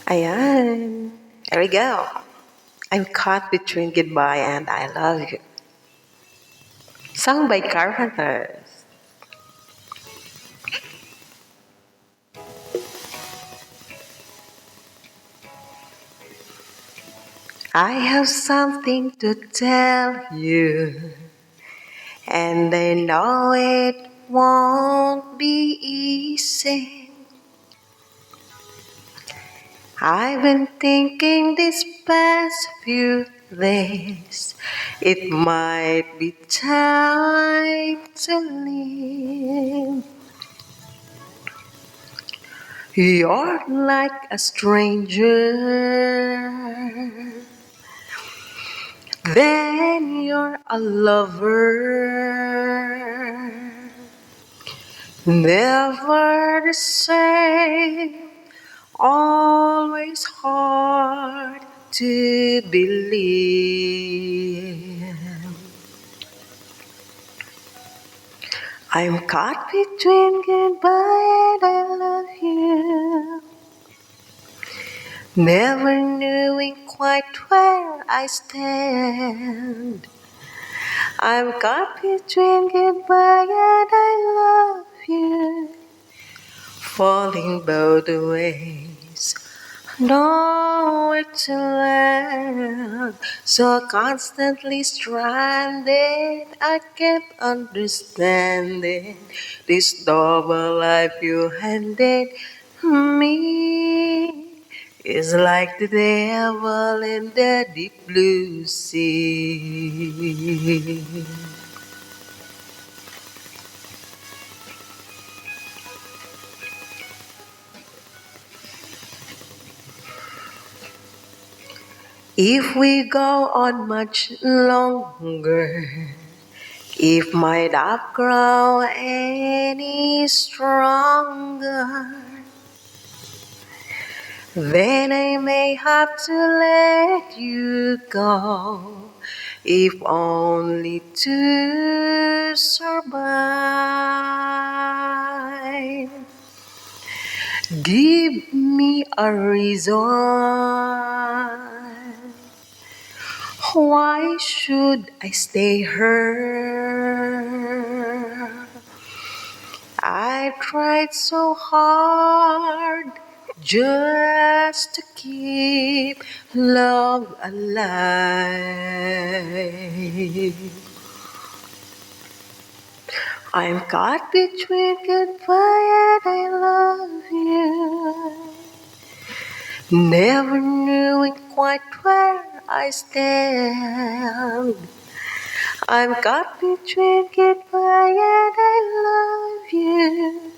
Ayan. There we go. I'm caught between goodbye and I love you. Sung by Carpenters. I have something to tell you, and I know it won't be easy. I've been thinking these past few days, it might be time to leave. You're like a stranger, then you're a lover. Never the same, always hard to believe. I'm caught between goodbye and I love you, never knowing quite where I stand. I'm caught between goodbye and I love you, falling both ways, nowhere to land, so constantly stranded. I can't understand it. This double life you handed me is like the devil in the deep blue sea. If we go on much longer, if my love grow any stronger, then I may have to let you go, if only to survive. Give me a reason. Why should I stay here? I tried so hard just to keep love alive. I'm caught between goodbye and I love you, never knowing quite where I stand. I'm caught between goodbye and I love you,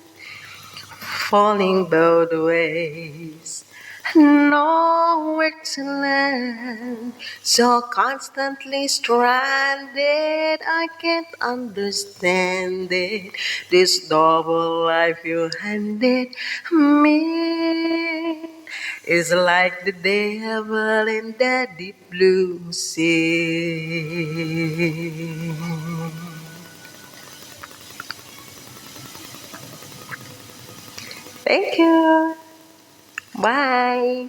falling both ways, nowhere to land, so constantly stranded. I can't understand it. This double life you handed me is like the devil in the deep blue sea. Thank you. Bye.